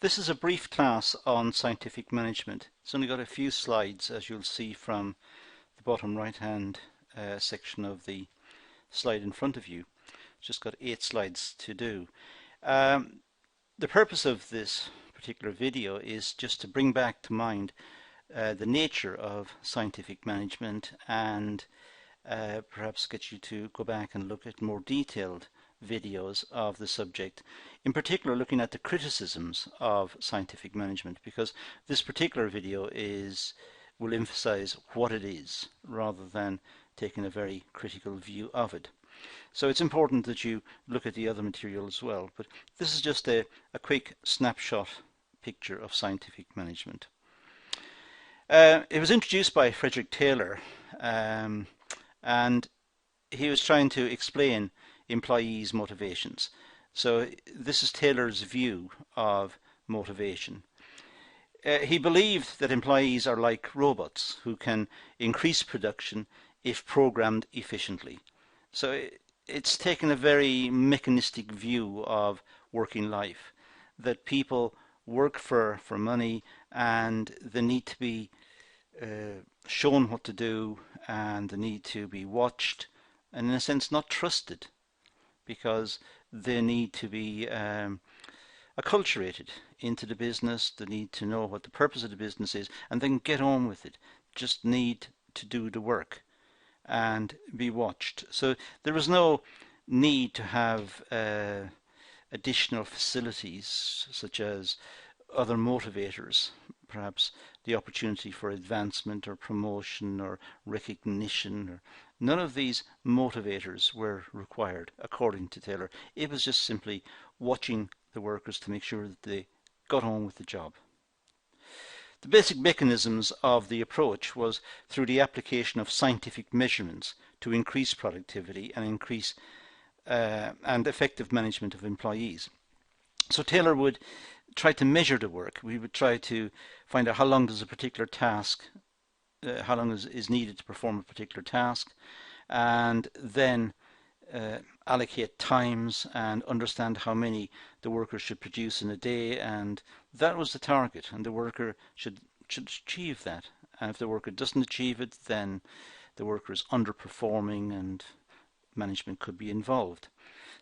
This is a brief class on scientific management. It's only got a few slides, as you'll see from the bottom right hand section of the slide in front of you. It's just got 8 slides to do. The purpose of this particular video is just to bring back to mind the nature of scientific management and perhaps get you to go back and look at more detailed videos of the subject, in particular looking at the criticisms of scientific management, because this particular video will emphasize what it is rather than taking a very critical view of it. So it's important that you look at the other material as well, but this is just a quick snapshot picture of scientific management. It was introduced by Frederick Taylor, and he was trying to explain employees' motivations. So this is Taylor's view of motivation. He believed that employees are like robots who can increase production if programmed efficiently. So it's taken a very mechanistic view of working life, that people work for money and they need to be shown what to do, and they need to be watched and in a sense not trusted, because they need to be acculturated into the business. They need to know what the purpose of the business is and then get on with it. Just need to do the work and be watched. So there was no need to have additional facilities such as other motivators, perhaps the opportunity for advancement or promotion or recognition. Or none of these motivators were required, according to Taylor. It was just simply watching the workers to make sure that they got on with the job. The basic mechanisms of the approach was through the application of scientific measurements to increase productivity and increase and effective management of employees. So Taylor would try to measure the work. We would try to find out how long does a particular task, how long is needed to perform a particular task, and then allocate times and understand how many the worker should produce in a day, and that was the target, and the worker should achieve that. And if the worker doesn't achieve it, then the worker is underperforming and management could be involved.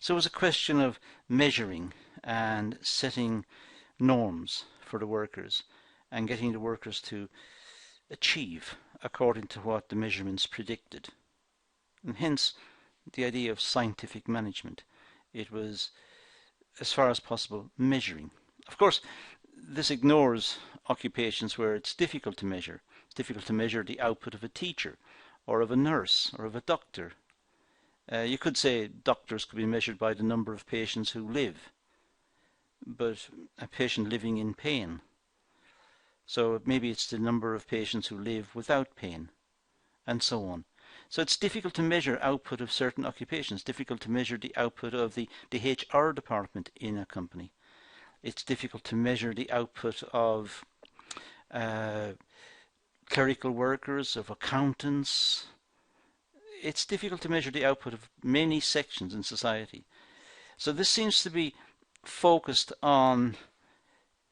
So it was a question of measuring and setting norms for the workers and getting the workers to achieve according to what the measurements predicted. And hence the idea of scientific management. It was, as far as possible, measuring. Of course, this ignores occupations where it's difficult to measure. It's difficult to measure the output of a teacher or of a nurse or of a doctor. You could say doctors could be measured by the number of patients who live, but a patient living in pain. So maybe it's the number of patients who live without pain, and so on. So it's difficult to measure output of certain occupations, difficult to measure the output of the HR department in a company. It's difficult to measure the output of clerical workers, of accountants. It's difficult to measure the output of many sections in society. So this seems to be focused on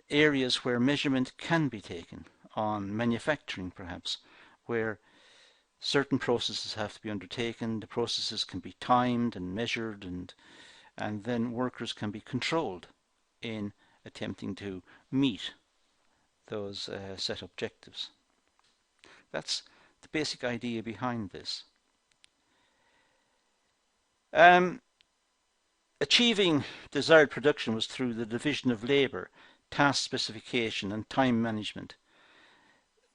areas where measurement can be taken, on manufacturing perhaps, where certain processes have to be undertaken. The processes can be timed and measured, and then workers can be controlled in attempting to meet those set objectives. That's the basic idea behind this. Achieving desired production was through the division of labour, task specification and time management.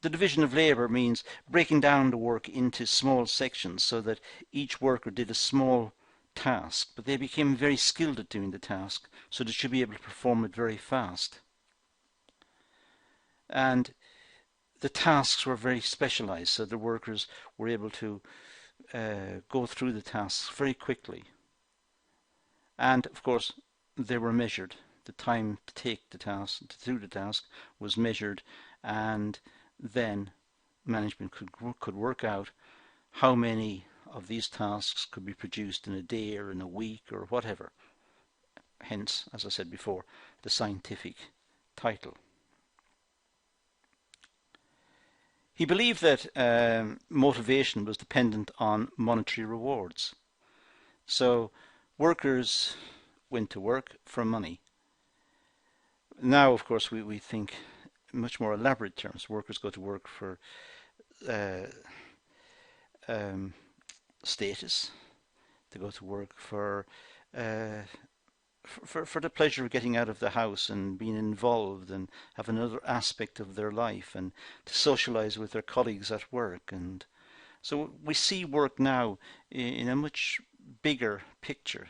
The division of labour means breaking down the work into small sections so that each worker did a small task, but they became very skilled at doing the task, so they should be able to perform it very fast. And the tasks were very specialised, so the workers were able to go through the tasks very quickly. And of course they were measured. The time to take the task, to do the task, was measured, and then management could work out how many of these tasks could be produced in a day or in a week or whatever. Hence, as I said before, the scientific title. He believed that motivation was dependent on monetary rewards. So workers went to work for money. Now, of course, we think in much more elaborate terms. Workers go to work for status. They go to work for the pleasure of getting out of the house and being involved and have another aspect of their life and to socialize with their colleagues at work. And so we see work now in a much bigger picture.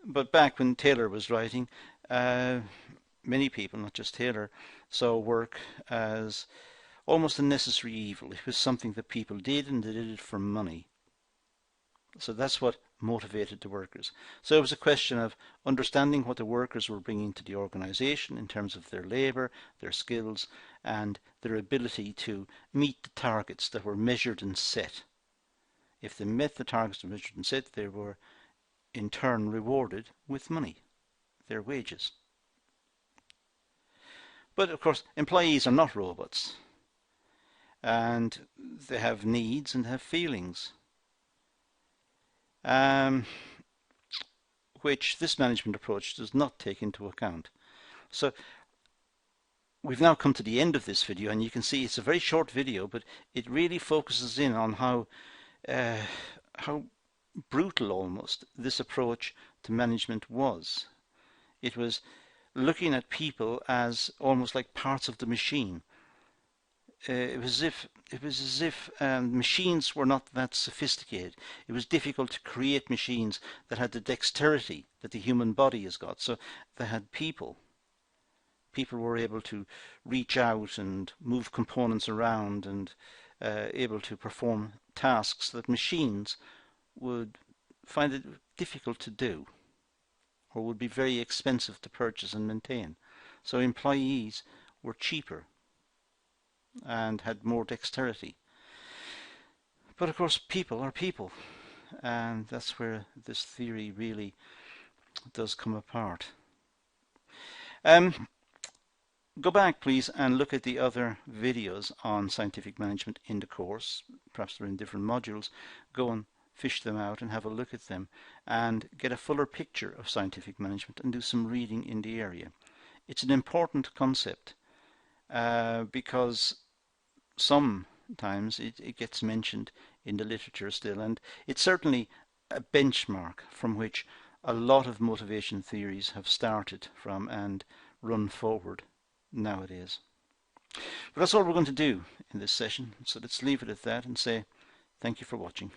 But back when Taylor was writing, many people, not just Taylor, saw work as almost a necessary evil. It was something that people did, and they did it for money. So that's what motivated the workers. So it was a question of understanding what the workers were bringing to the organization in terms of their labor, their skills, and their ability to meet the targets that were measured and set. If they met the targets that were measured and set, they were in turn rewarded with money, their wages. But of course, employees are not robots, and they have needs and have feelings, which this management approach does not take into account. So we've now come to the end of this video, and you can see it's a very short video, but it really focuses in on how brutal almost this approach to management was. It was looking at people as almost like parts of the machine. It was as if machines were not that sophisticated. It was difficult to create machines that had the dexterity that the human body has got. So they had people. People were able to reach out and move components around and able to perform tasks that machines would find it difficult to do, or would be very expensive to purchase and maintain. So employees were cheaper and had more dexterity. But of course, people are people, and that's where this theory really does come apart. Go back, please, and look at the other videos on scientific management in the course. Perhaps they're in different modules. Go and fish them out and have a look at them and get a fuller picture of scientific management and do some reading in the area. It's an important concept because sometimes it gets mentioned in the literature still, and it's certainly a benchmark from which a lot of motivation theories have started from and run forward nowadays. But that's all we're going to do in this session, so let's leave it at that and say thank you for watching.